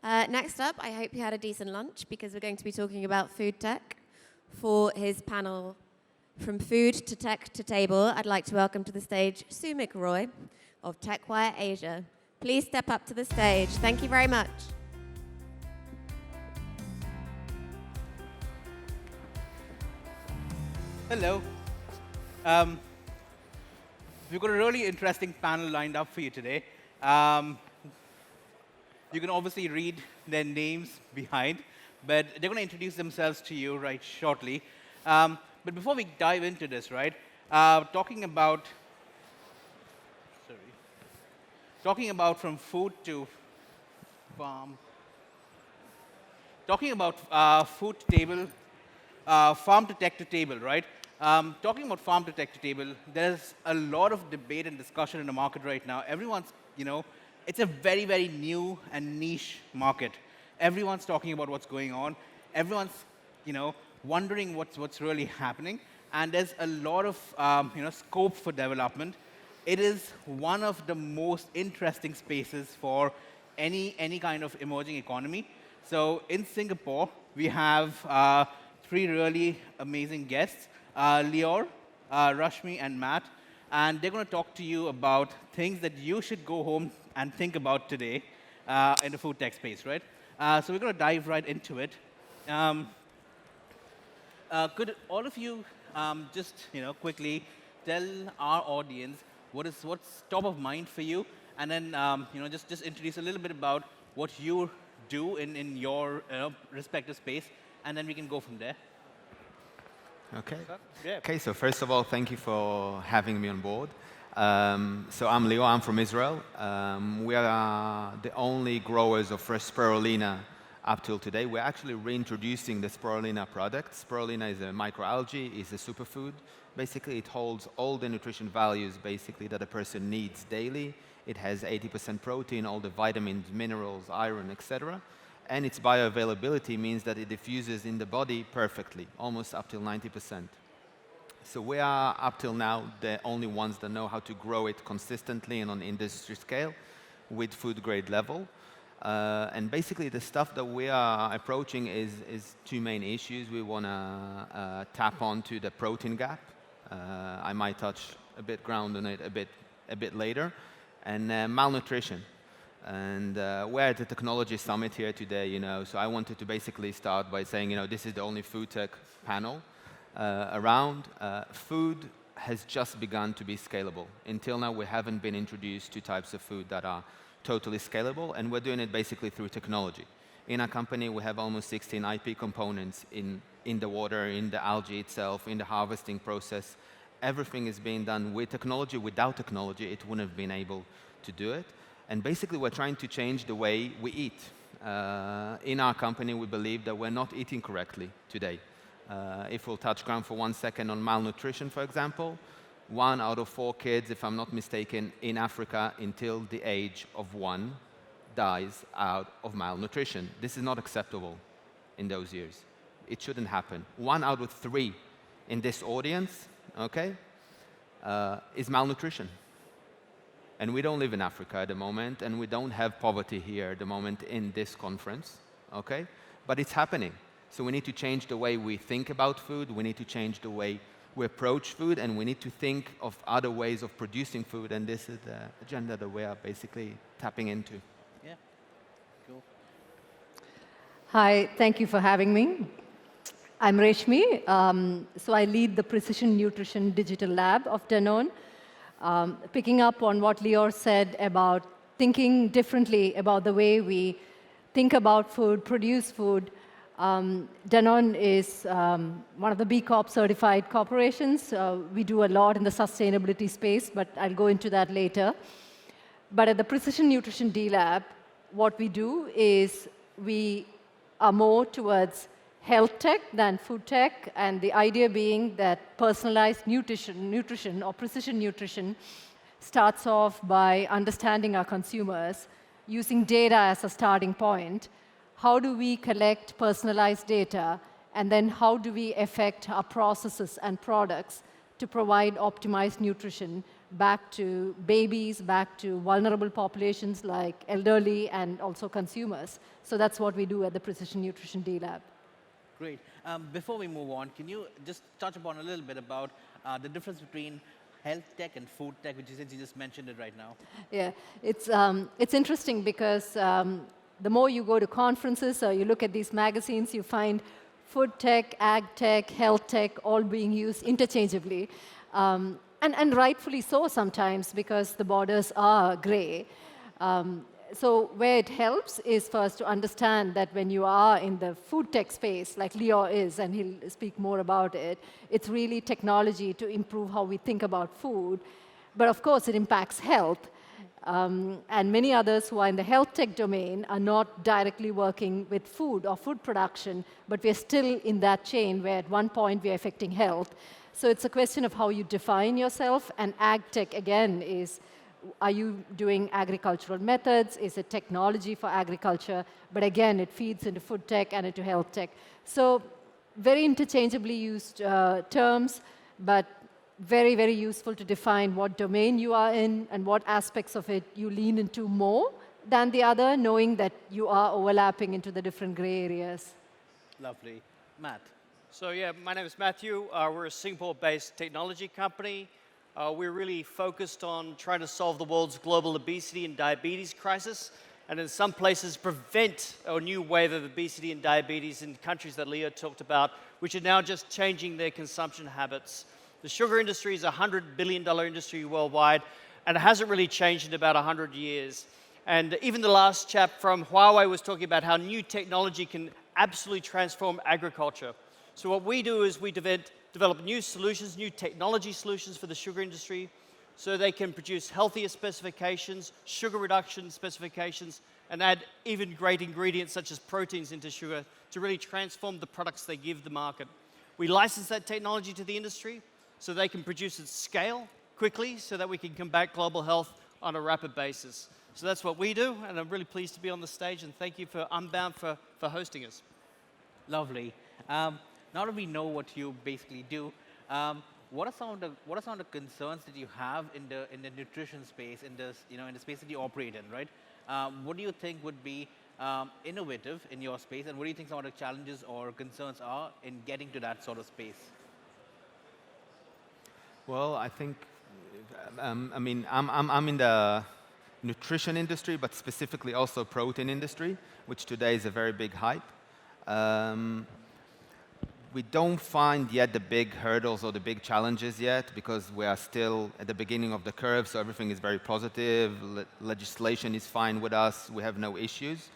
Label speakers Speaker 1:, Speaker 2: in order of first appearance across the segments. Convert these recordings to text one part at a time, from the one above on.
Speaker 1: Next up, I hope you had a decent lunch because we're going to be talking about food tech. For his panel, From Food to Tech to Table, I'd like to welcome to the stage Soumik Roy of TechWire Asia. Please step up to the stage. Thank you very much.
Speaker 2: Hello. We've got a really interesting panel lined up for you today. You can obviously read their names behind, but they're going to introduce themselves to you right shortly. But before we dive into this, right, talking about from food to farm, talking about food to table, farm to tech to table, right? Talking about farm to tech to table, there's a lot of debate and discussion in the market right now. Everyone's, it's a very, very new and niche market. Everyone's talking about what's going on. Everyone's, wondering what's really happening. And there's a lot of, scope for development. It is one of the most interesting spaces for any kind of emerging economy. So in Singapore, we have three really amazing guests, Lior, Reshmi, and Matt. And they're going to talk to you about things that you should go home and think about today in the food tech space, right? So we're going to dive right into it. Could all of you just quickly tell our audience what's top of mind for you, and then just introduce a little bit about what you do in your respective space, and then we can go from there.
Speaker 3: Okay.
Speaker 2: Yeah.
Speaker 3: Okay, so first of all, thank you for having me on board. So I'm Lior, I'm from Israel. We are the only growers of fresh spirulina up till today. We're actually reintroducing the spirulina product. Spirulina is a microalgae, is a superfood. Basically, it holds all the nutrition values basically that a person needs daily. It has 80% protein, all the vitamins, minerals, iron, etc. And its bioavailability means that it diffuses in the body perfectly, almost up till 90%. So we are, up till now, the only ones that know how to grow it consistently and on industry scale with food grade level. And basically, the stuff that we are approaching is two main issues. We want to tap onto the protein gap. I might touch a bit ground on it a bit later. And malnutrition. And we're at the technology summit here today, so I wanted to basically start by saying, this is the only food tech panel around. Food has just begun to be scalable. Until now, we haven't been introduced to types of food that are totally scalable, and we're doing it basically through technology. In our company, we have almost 16 IP components in the water, in the algae itself, in the harvesting process. Everything is being done with technology. Without technology, it wouldn't have been able to do it. And basically, we're trying to change the way we eat. In our company, we believe that we're not eating correctly today. If we'll touch ground for 1 second on malnutrition, for example, 1 out of 4 kids, if I'm not mistaken, in Africa until the age of 1 dies out of malnutrition. This is not acceptable in those years. It shouldn't happen. 1 out of 3 in this audience, okay, is malnutrition. And we don't live in Africa at the moment, and we don't have poverty here at the moment in this conference, okay? But it's happening. So we need to change the way we think about food, we need to change the way we approach food, and we need to think of other ways of producing food, and this is the agenda that we are basically tapping into.
Speaker 2: Yeah, cool.
Speaker 4: Hi, thank you for having me. I'm Reshmi, so I lead the Precision Nutrition Digital Lab of Danone. Picking up on what Lior said about thinking differently about the way we think about food, produce food, Danone is one of the B Corp certified corporations. We do a lot in the sustainability space, but I'll go into that later. But at the Precision Nutrition D Lab, what we do is we are more towards health tech than food tech, and the idea being that personalized nutrition or precision nutrition starts off by understanding our consumers, using data as a starting point. How do we collect personalized data, and then how do we affect our processes and products to provide optimized nutrition back to babies, back to vulnerable populations like elderly and also consumers. So that's what we do at the Precision Nutrition D Lab.
Speaker 2: Great. Before we move on, can you just touch upon a little bit about the difference between health tech and food tech, which is, since you just mentioned it right now?
Speaker 4: Yeah, it's interesting because the more you go to conferences or you look at these magazines, you find food tech, ag tech, health tech all being used interchangeably. And rightfully so sometimes because the borders are gray. So where it helps is for us to understand that when you are in the food tech space, like Lior is, and he'll speak more about it, it's really technology to improve how we think about food. But of course, it impacts health. And many others who are in the health tech domain are not directly working with food or food production, but we're still in that chain where at one point we're affecting health. So it's a question of how you define yourself, and ag tech, again, is, are you doing agricultural methods? Is it technology for agriculture? But again, it feeds into food tech and into health tech. So very interchangeably used terms, but very, very useful to define what domain you are in and what aspects of it you lean into more than the other, knowing that you are overlapping into the different gray areas.
Speaker 2: Lovely. Matt.
Speaker 5: So yeah, my name is Matthew. We're a Singapore-based technology company. We're really focused on trying to solve the world's global obesity and diabetes crisis, and in some places prevent a new wave of obesity and diabetes in countries that Lior talked about, which are now just changing their consumption habits. The sugar industry is a $100 billion industry worldwide, and it hasn't really changed in about 100 years. And even the last chap from Huawei was talking about how new technology can absolutely transform agriculture. So what we do is we develop new solutions, new technology solutions for the sugar industry, so they can produce healthier specifications, sugar reduction specifications, and add even great ingredients such as proteins into sugar to really transform the products they give the market. We license that technology to the industry so they can produce at scale quickly so that we can combat global health on a rapid basis. So that's what we do, and I'm really pleased to be on the stage, and thank you for Unbound for hosting us.
Speaker 2: Lovely. Now that we know what you basically do, what are some of the concerns that you have in the nutrition space, in the space that you operate in, right? What do you think would be innovative in your space, and what do you think some of the challenges or concerns are in getting to that sort of space?
Speaker 3: Well, I think, I'm in the nutrition industry, but specifically also protein industry, which today is a very big hype. We don't find yet the big hurdles or the big challenges yet because we are still at the beginning of the curve, so everything is very positive. Legislation is fine with us. We have no issues.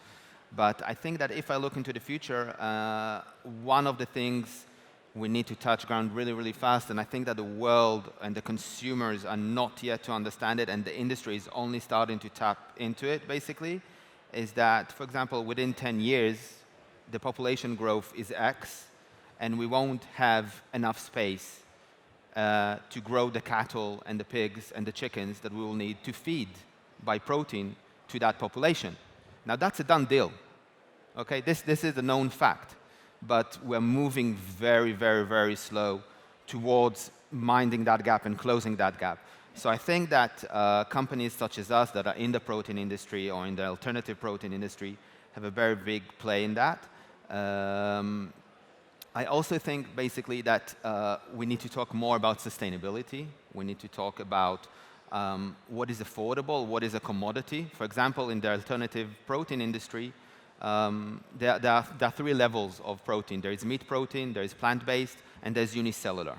Speaker 3: But I think that if I look into the future, one of the things we need to touch ground really, really fast, and I think that the world and the consumers are not yet to understand it, and the industry is only starting to tap into it, basically, is that, for example, within 10 years, the population growth is X, and we won't have enough space to grow the cattle and the pigs and the chickens that we will need to feed by protein to that population. Now, that's a done deal. Okay, this is a known fact, but we're moving very, very, very slow towards minding that gap and closing that gap. So I think that companies such as us that are in the protein industry or in the alternative protein industry have a very big play in that. I also think basically that we need to talk more about sustainability. We need to talk about what is affordable, what is a commodity. For example, in the alternative protein industry, there are three levels of protein. There is meat protein, there is plant-based, and there's unicellular.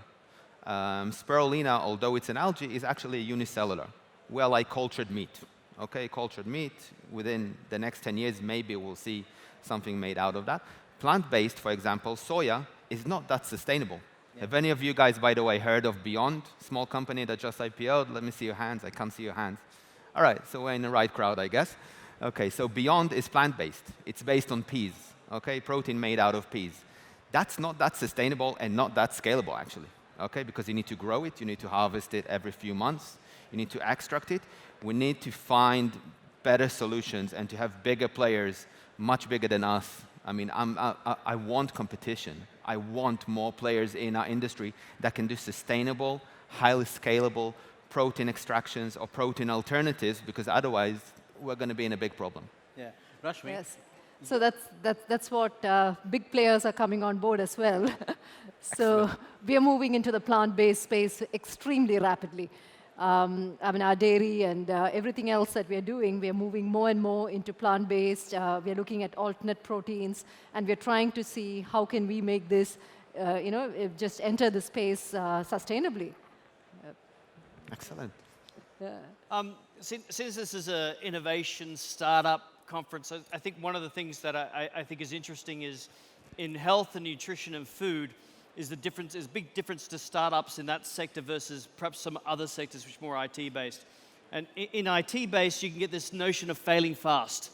Speaker 3: Spirulina, although it's an algae, is actually unicellular. We're like cultured meat. Okay, cultured meat, within the next 10 years, maybe we'll see something made out of that. Plant-based, for example, soya, is not that sustainable. Yeah. Have any of you guys, by the way, heard of Beyond, small company that just IPO'd? Let me see your hands. I can't see your hands. All right, so we're in the right crowd, I guess. Okay, so Beyond is plant-based. It's based on peas, okay, protein made out of peas. That's not that sustainable and not that scalable, actually, okay, because you need to grow it, you need to harvest it every few months, you need to extract it. We need to find better solutions and to have bigger players, much bigger than us. I mean, I want competition. I want more players in our industry that can do sustainable, highly scalable protein extractions or protein alternatives, because otherwise we're going to be in a big problem.
Speaker 2: Yeah. Reshmi?
Speaker 4: Yes. So that's what big players are coming on board as well. So we are moving into the plant-based space extremely rapidly. I mean, our dairy and everything else that we are doing, we are moving more and more into plant-based. We are looking at alternate proteins, and we are trying to see how can we make this, just enter the space sustainably.
Speaker 3: Excellent.
Speaker 5: Since this is an innovation startup conference, I think one of the things that I think is interesting is in health and nutrition and food is a big difference to startups in that sector versus perhaps some other sectors which are more IT-based. And in IT-based, you can get this notion of failing fast.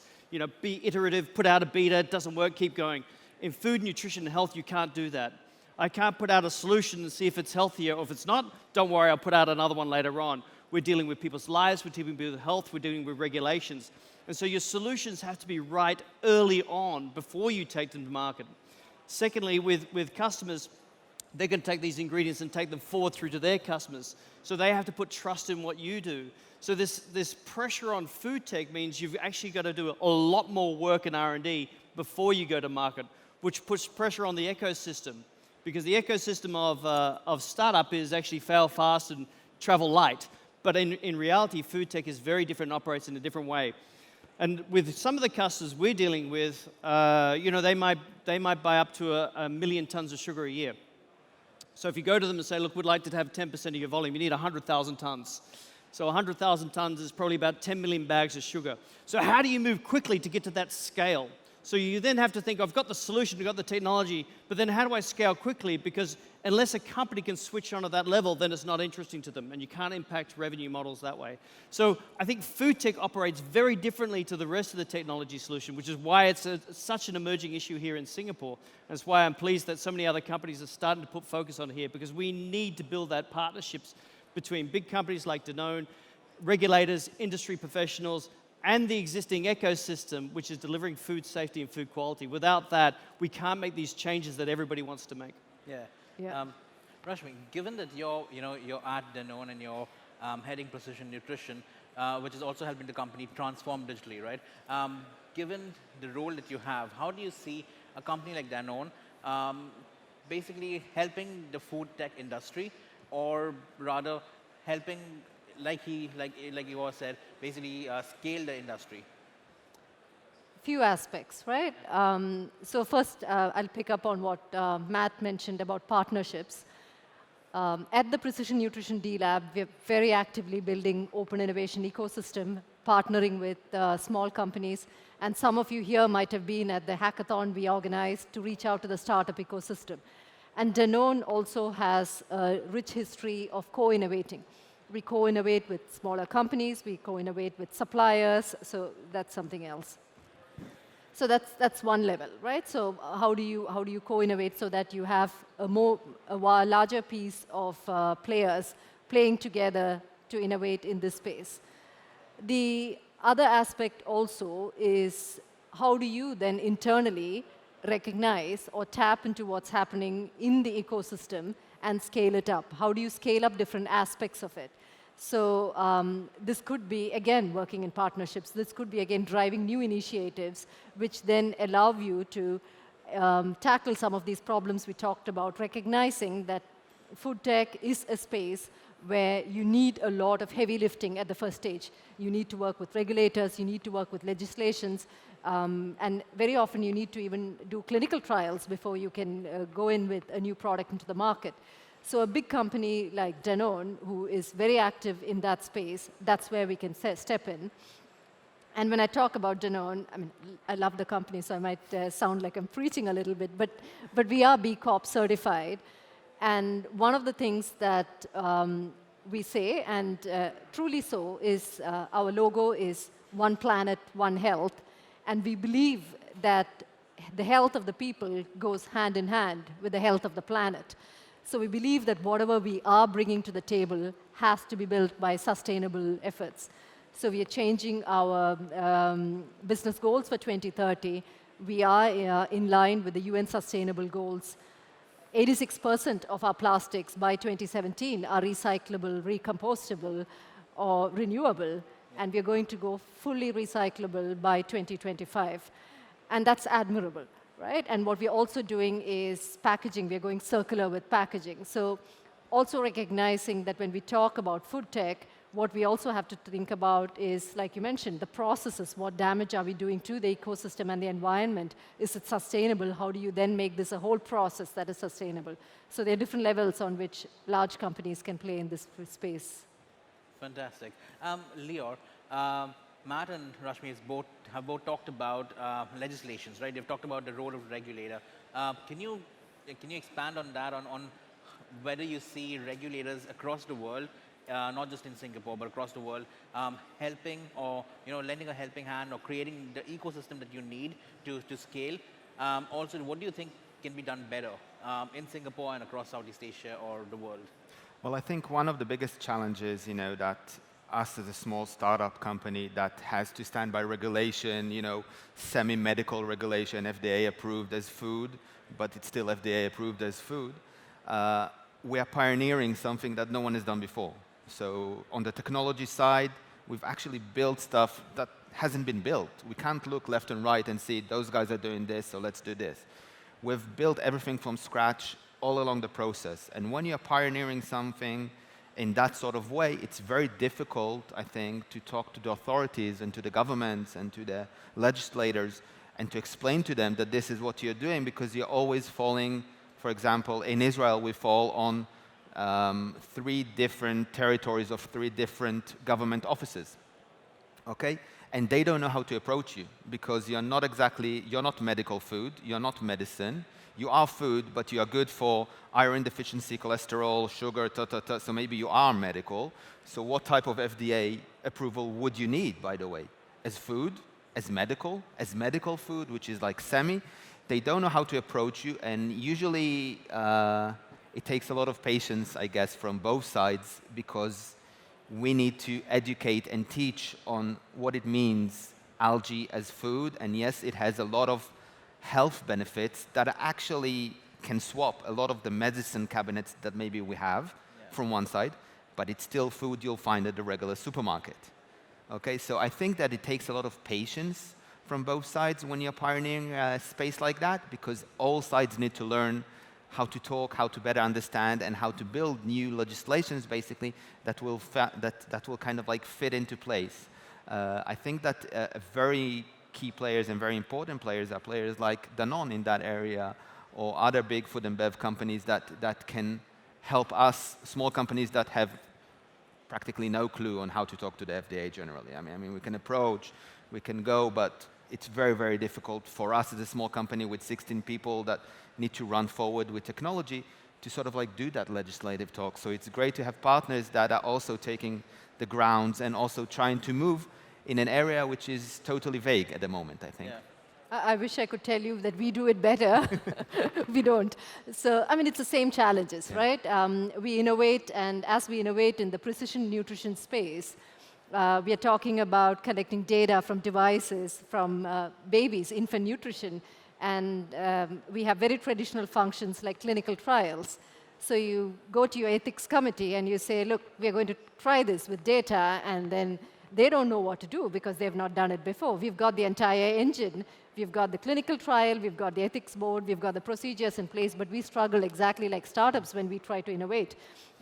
Speaker 5: Be iterative, put out a beta, it doesn't work, keep going. In food, nutrition, and health, you can't do that. I can't put out a solution and see if it's healthier, or if it's not, don't worry, I'll put out another one later on. We're dealing with people's lives, we're dealing with health, we're dealing with regulations. And so your solutions have to be right early on before you take them to market. Secondly, with customers, they can take these ingredients and take them forward through to their customers. So they have to put trust in what you do. So this pressure on food tech means you've actually got to do a lot more work in R&D before you go to market, which puts pressure on the ecosystem. Because the ecosystem of startup is actually fail fast and travel light. But in reality, food tech is very different and operates in a different way. And with some of the customers we're dealing with, they might buy up to a million tons of sugar a year. So if you go to them and say, look, we'd like to have 10% of your volume, you need 100,000 tons. So 100,000 tons is probably about 10 million bags of sugar. So how do you move quickly to get to that scale? So you then have to think, I've got the solution, I've got the technology, but then how do I scale quickly? Because unless a company can switch on at that level, then it's not interesting to them, and you can't impact revenue models that way. So I think food tech operates very differently to the rest of the technology solution, which is why it's such an emerging issue here in Singapore. And it's why I'm pleased that so many other companies are starting to put focus on it here, because we need to build that partnerships between big companies like Danone, regulators, industry professionals, and the existing ecosystem, which is delivering food safety and food quality. Without that, we can't make these changes that everybody wants to make.
Speaker 2: Yeah. Reshmi, given that you're at Danone and you're heading precision nutrition, which is also helping the company transform digitally, right? Given the role that you have, how do you see a company like Danone basically helping the food tech industry, or rather helping, like you said, basically scale the industry?
Speaker 4: Few aspects, right? So first, I'll pick up on what Matt mentioned about partnerships. At the Precision Nutrition D Lab, we're very actively building open innovation ecosystem, partnering with small companies. And some of you here might have been at the hackathon we organized to reach out to the startup ecosystem. And Danone also has a rich history of co-innovating. We co-innovate with smaller companies, we co-innovate with suppliers, so that's something else. So that's one level, right? So how do you co-innovate so that you have a larger piece of players playing together to innovate in this space? The other aspect also is how do you then internally recognize or tap into what's happening in the ecosystem and scale it up? How do you scale up different aspects of it? So this could be, again, working in partnerships. This could be, again, driving new initiatives, which then allow you to tackle some of these problems we talked about, recognizing that food tech is a space where you need a lot of heavy lifting at the first stage. You need to work with regulators, you need to work with legislations, and very often you need to even do clinical trials before you can go in with a new product into the market. So a big company like Danone, who is very active in that space, that's where we can step in. And when I talk about Danone, I mean, I love the company, so I might sound like I'm preaching a little bit, but we are B Corp certified. And one of the things that we say, and truly so, is our logo is One Planet, One Health. And we believe that the health of the people goes hand in hand with the health of the planet. So we believe that whatever we are bringing to the table has to be built by sustainable efforts. So we are changing our business goals for 2030. We are in line with the UN Sustainable Goals. 86% of our plastics by 2017 are recyclable, recompostable, or renewable, and we're going to go fully recyclable by 2025. And that's admirable, right? And what we're also doing is packaging. We're going circular with packaging. So also recognizing that when we talk about food tech, what we also have to think about is, like you mentioned, the processes. What damage are we doing to the ecosystem and the environment? Is it sustainable? How do you then make this a whole process that is sustainable? So there are different levels on which large companies can play in this space.
Speaker 2: Fantastic. Lior, Matt and Reshmi have both talked about legislations, right? They've talked about the role of regulator. Can you expand on that, on whether you see regulators across the world, not just in Singapore, but across the world, helping or lending a helping hand or creating the ecosystem that you need to scale? Also, what do you think can be done better in Singapore and across Southeast Asia or the world?
Speaker 3: Well, I think one of the biggest challenges, that us as a small startup company that has to stand by regulation, semi-medical regulation, FDA approved as food, but it's still FDA approved as food, we are pioneering something that no one has done before. So on the technology side, we've actually built stuff that hasn't been built. We can't look left and right and see those guys are doing this, so let's do this. We've built everything from scratch all along the process. And when you're pioneering something in that sort of way, it's very difficult, I think, to talk to the authorities and to the governments and to the legislators and to explain to them that this is what you're doing, because you're always falling. For example, in Israel, we fall on 3 different territories of 3 different government offices, okay? And they don't know how to approach you, because you're not medical food, you're not medicine, you are food, but you are good for iron deficiency, cholesterol, sugar, so maybe you are medical. So what type of FDA approval would you need, by the way? As food, as medical food, which is like semi? They don't know how to approach you, and usually it takes a lot of patience, I guess, from both sides, because we need to educate and teach on what it means, algae as food, and yes, it has a lot of health benefits that actually can swap a lot of the medicine cabinets that maybe we have from one side, but it's still food you'll find at the regular supermarket. Okay, so I think that it takes a lot of patience from both sides when you're pioneering a space like that, because all sides need to learn how to talk, how to better understand, and how to build new legislations, basically, that will kind of like fit into place. I think that very key players and very important players are players like Danone in that area, or other big food and bev companies that can help us, small companies that have practically no clue on how to talk to the FDA generally. I mean, we can approach, we can go, but it's very, very difficult for us as a small company with 16 people that need to run forward with technology to sort of like do that legislative talk. So it's great to have partners that are also taking the grounds and also trying to move in an area which is totally vague at the moment, I think.
Speaker 2: Yeah.
Speaker 4: I wish I could tell you that we do it better. We don't. So, I mean, it's the same challenges, right? We innovate, and as we innovate in the precision nutrition space, we are talking about collecting data from devices, from babies, infant nutrition, and we have very traditional functions like clinical trials. So you go to your ethics committee and you say, look, we are going to try this with data, and then they don't know what to do because they've not done it before. We've got the entire engine. We've got the clinical trial, we've got the ethics board, we've got the procedures in place, but we struggle exactly like startups when we try to innovate.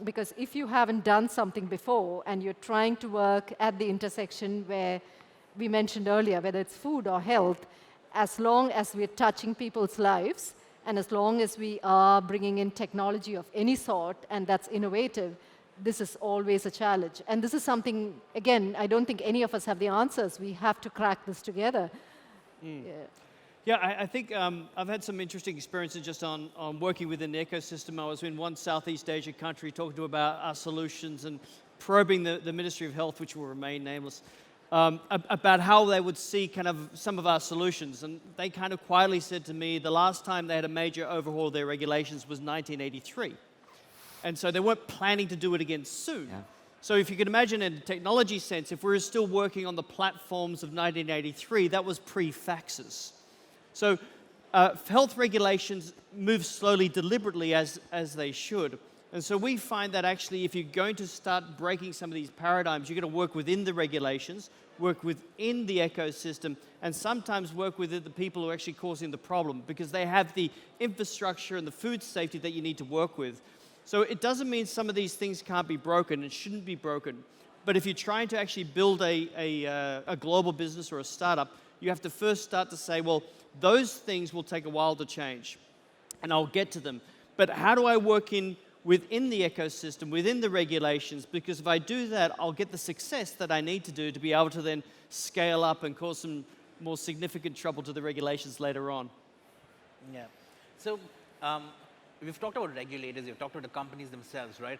Speaker 4: Because if you haven't done something before and you're trying to work at the intersection where we mentioned earlier, whether it's food or health, as long as we're touching people's lives and as long as we are bringing in technology of any sort and that's innovative, this is always a challenge. And this is something, again, I don't think any of us have the answers. We have to crack this together.
Speaker 5: Yeah, I think I've had some interesting experiences just on working within the ecosystem. I was in one Southeast Asia country talking to about our solutions and probing the Ministry of Health, which will remain nameless, about how they would see kind of some of our solutions. And they kind of quietly said to me the last time they had a major overhaul of their regulations was 1983. And so they weren't planning to do it again soon. Yeah. So if you can imagine in a technology sense, if we're still working on the platforms of 1983, that was pre-faxes. So health regulations move slowly, deliberately, as they should. And so we find that actually if you're going to start breaking some of these paradigms, you're going to work within the regulations, work within the ecosystem, and sometimes work with the people who are actually causing the problem because they have the infrastructure and the food safety that you need to work with. So it doesn't mean some of these things can't be broken and shouldn't be broken. But if you're trying to actually build a global business or a startup, you have to first start to say, well, those things will take a while to change, and I'll get to them. But how do I work within the ecosystem, within the regulations? Because if I do that, I'll get the success that I need to do to be able to then scale up and cause some more significant trouble to the regulations later on.
Speaker 2: Yeah. So we've talked about regulators, we've talked about the companies themselves, right?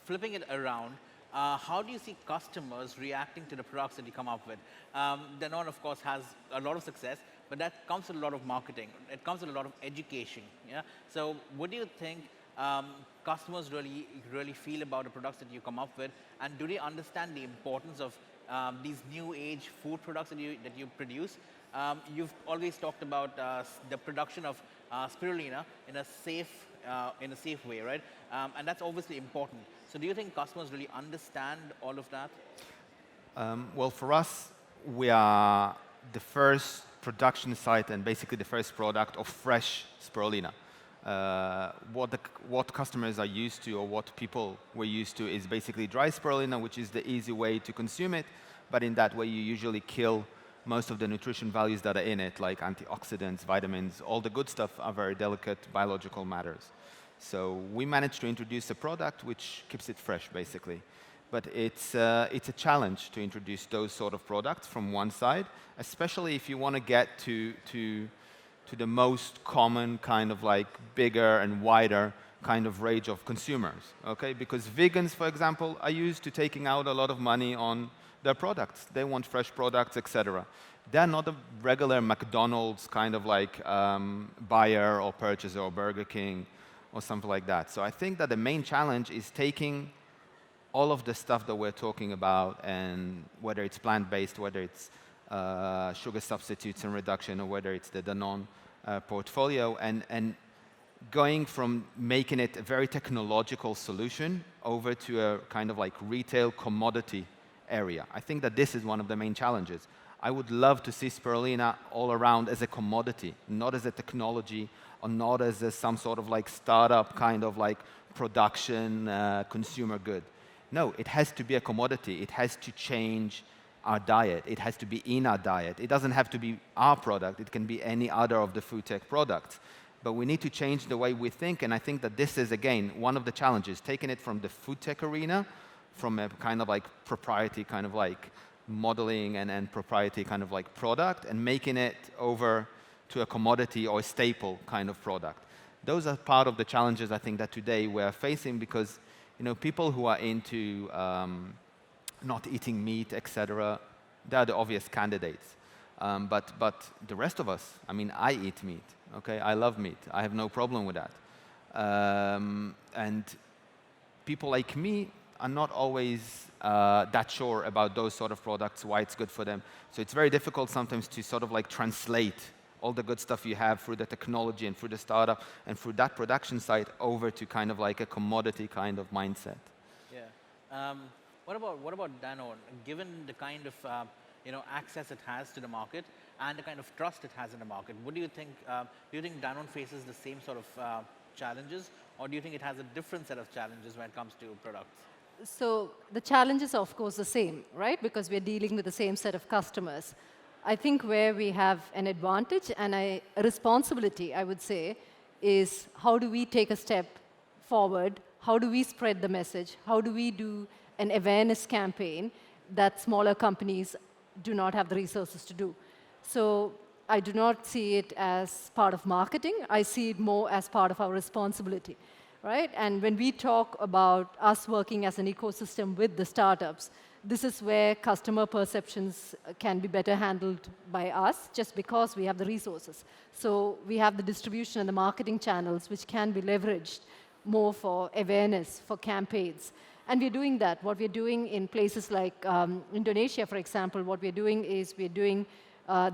Speaker 2: Flipping it around, how do you see customers reacting to the products that you come up with? Danone, of course, has a lot of success, but that comes with a lot of marketing. It comes with a lot of education. Yeah. So what do you think customers really feel about the products that you come up with, and do they understand the importance of these new age food products that you produce? You've always talked about the production of spirulina in a safe way, right? And that's obviously important. So do you think customers really understand all of that?
Speaker 3: Well, for us, we are the first production site and basically the first product of fresh spirulina. What customers are used to, or what people were used to, is basically dry spirulina, which is the easy way to consume it. But in that way, you usually kill most of the nutrition values that are in it, like antioxidants, vitamins. All the good stuff are very delicate biological matters. So we managed to introduce a product which keeps it fresh, basically. But it's a challenge to introduce those sort of products from one side, especially if you want to get to the most common kind of like bigger and wider kind of range of consumers, okay? Because vegans, for example, are used to taking out a lot of money on their products. They want fresh products, etc. They're not a regular McDonald's kind of like buyer or purchaser or Burger King or something like that. So I think that the main challenge is taking all of the stuff that we're talking about, and whether it's plant-based, whether it's sugar substitutes and reduction, or whether it's the Danone portfolio, and going from making it a very technological solution over to a kind of like retail commodity area. I think that this is one of the main challenges. I would love to see spirulina all around as a commodity, not as a technology, or not as some sort of like startup kind of like production consumer good. No, it has to be a commodity. It has to change our diet. It has to be in our diet. It doesn't have to be our product. It can be any other of the food tech products. But we need to change the way we think, and I think that this is, again, one of the challenges, taking it from the food tech arena, from a kind of like proprietary kind of like modeling and proprietary kind of like product, and making it over to a commodity or a staple kind of product. Those are part of the challenges I think that today we're facing, because people who are into not eating meat, etc., they are the obvious candidates. But the rest of us, I mean, I eat meat. Okay, I love meat. I have no problem with that. And people like me are not always that sure about those sort of products, why it's good for them. So it's very difficult sometimes to sort of like translate all the good stuff you have through the technology and through the startup and through that production side over to kind of like a commodity kind of mindset.
Speaker 2: Yeah. What about Danone? Given the kind of access it has to the market and the kind of trust it has in the market, what do you think? Do you think Danone faces the same sort of challenges, or do you think it has a different set of challenges when it comes to products?
Speaker 4: So the challenges are, of course, the same, right? Because we're dealing with the same set of customers. I think where we have an advantage and a responsibility, I would say, is how do we take a step forward? How do we spread the message? How do we do an awareness campaign that smaller companies do not have the resources to do? So I do not see it as part of marketing. I see it more as part of our responsibility, right? And when we talk about us working as an ecosystem with the startups, this is where customer perceptions can be better handled by us, just because we have the resources. So we have the distribution and the marketing channels, which can be leveraged more for awareness, for campaigns. And we're doing that. What we're doing in places like Indonesia, for example, what we're doing is we're doing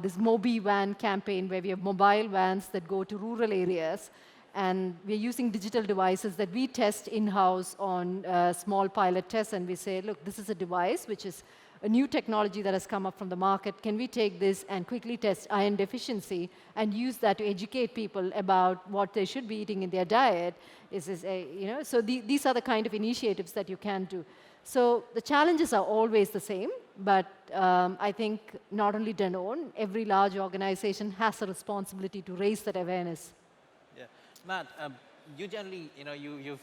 Speaker 4: this Mobi Van campaign where we have mobile vans that go to rural areas. And we're using digital devices that we test in-house on small pilot tests. And we say, look, this is a device which is a new technology that has come up from the market. Can we take this and quickly test iron deficiency and use that to educate people about what they should be eating in their diet? So these are the kind of initiatives that you can do. So the challenges are always the same, but I think not only Danone, every large organization has a responsibility to raise that awareness.
Speaker 2: Yeah. Matt, you generally, you've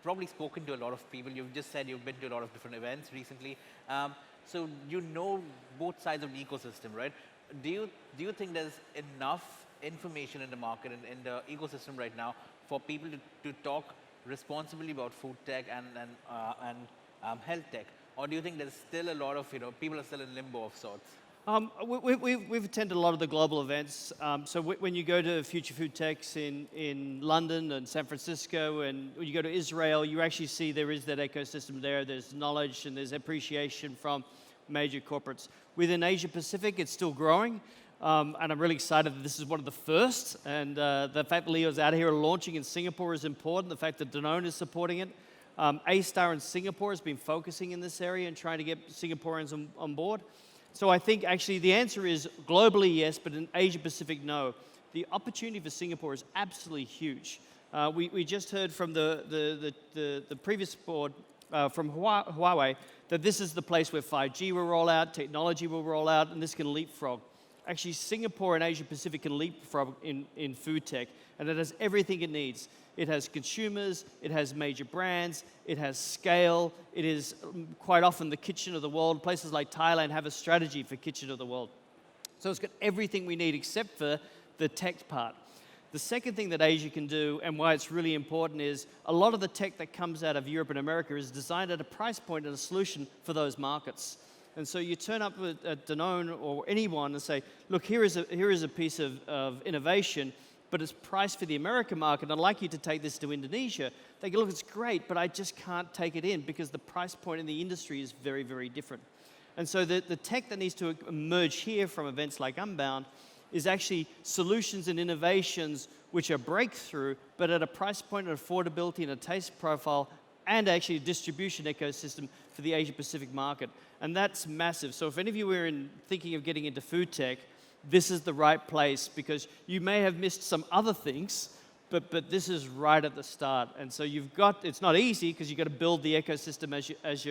Speaker 2: probably spoken to a lot of people. You've just said you've been to a lot of different events recently. So you know both sides of the ecosystem, right? Do you think there's enough information in the market and in the ecosystem right now for people to talk responsibly about food tech and health tech? Or do you think there's still a lot of, people are still in limbo of sorts?
Speaker 5: We've attended a lot of the global events. So when you go to Future Food Techs in London and San Francisco, and when you go to Israel, you actually see there is that ecosystem there. There's knowledge and there's appreciation from major corporates. Within Asia Pacific, it's still growing. And I'm really excited that this is one of the first. And the fact that Lior's out here launching in Singapore is important. The fact that Danone is supporting it. A-Star in Singapore has been focusing in this area and trying to get Singaporeans on board. So I think actually the answer is globally yes, but in Asia Pacific no. The opportunity for Singapore is absolutely huge. We just heard from the previous board from Huawei that this is the place where 5G will roll out, technology will roll out, and this can leapfrog. Actually, Singapore and Asia Pacific can leapfrog in food tech, and it has everything it needs. It has consumers, it has major brands, it has scale, it is quite often the kitchen of the world. Places like Thailand have a strategy for kitchen of the world. So it's got everything we need except for the tech part. The second thing that Asia can do, and why it's really important, is a lot of the tech that comes out of Europe and America is designed at a price point and a solution for those markets. And so you turn up at Danone or anyone and say, look, here is a piece of innovation, but it's priced for the American market. I'd like you to take this to Indonesia. They go, look, it's great, but I just can't take it in because the price point in the industry is very, very different. And so the tech that needs to emerge here from events like Unbound is actually solutions and innovations which are breakthrough, but at a price point and affordability and a taste profile and actually a distribution ecosystem for the Asia-Pacific market. And that's massive. So if any of you are thinking of getting into food tech, this is the right place because you may have missed some other things, but this is right at the start. And so it's not easy because you've got to build the ecosystem as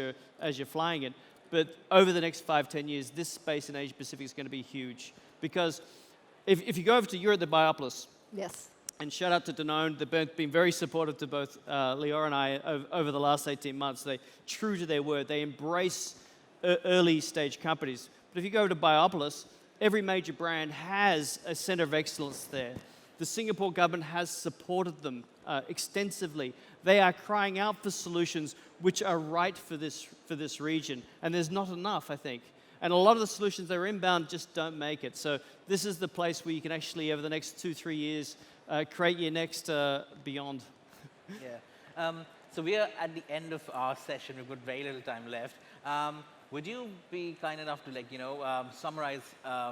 Speaker 5: you're flying it. But over the next 5-10 years, this space in Asia Pacific is going to be huge. Because if you go over to Europe, the Biopolis.
Speaker 4: Yes.
Speaker 5: And shout out to Danone. They've been very supportive to both Lior and I over the last 18 months. They're true to their word. They embrace early stage companies. But if you go to Biopolis, every major brand has a center of excellence there. The Singapore government has supported them extensively. They are crying out for solutions which are right for this region. And there's not enough, I think. And a lot of the solutions that are inbound just don't make it. So this is the place where you can actually, over the next 2-3 years, create your next beyond.
Speaker 2: Yeah. So we are at the end of our session. We've got very little time left. Would you be kind enough to summarize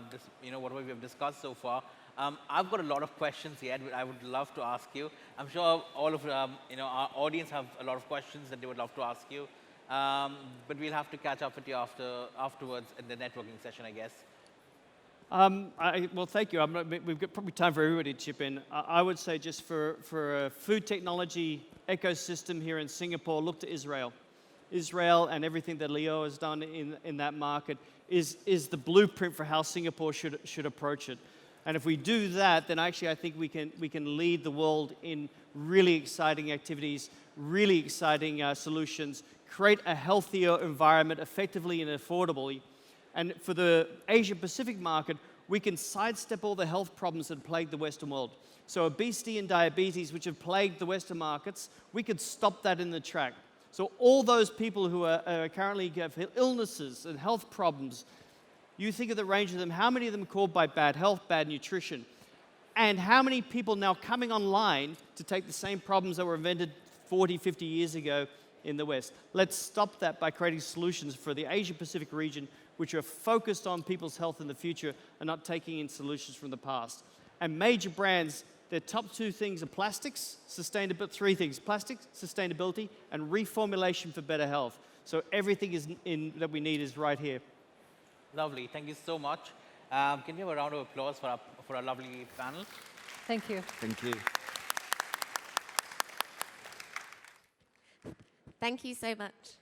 Speaker 2: this, what we have discussed so far? I've got a lot of questions yet. I would love to ask you. I'm sure all of our audience have a lot of questions that they would love to ask you. But we'll have to catch up with you afterwards in the networking session, I guess.
Speaker 5: Well, thank you. We've got probably time for everybody to chip in. I would say just for a food technology ecosystem here in Singapore, look to Israel. Israel and everything that Lior has done in that market is the blueprint for how Singapore should approach it. And if we do that, then actually I think we can lead the world in really exciting activities, really exciting solutions, create a healthier environment effectively and affordably. And for the Asia-Pacific market, we can sidestep all the health problems that plague the Western world. So obesity and diabetes, which have plagued the Western markets, we could stop that in the track. So all those people who are currently have illnesses and health problems, you think of the range of them, how many of them are caused by bad health, bad nutrition? And how many people now coming online to take the same problems that were invented 40, 50 years ago in the West? Let's stop that by creating solutions for the Asia-Pacific region, which are focused on people's health in the future and not taking in solutions from the past. And major brands, their top 2 things are plastics, sustainability, 3 things, plastics, sustainability, and reformulation for better health. So everything that we need is right here.
Speaker 2: Lovely. Thank you so much. Can we have a round of applause for our lovely panel?
Speaker 4: Thank you.
Speaker 3: Thank you.
Speaker 1: Thank you so much.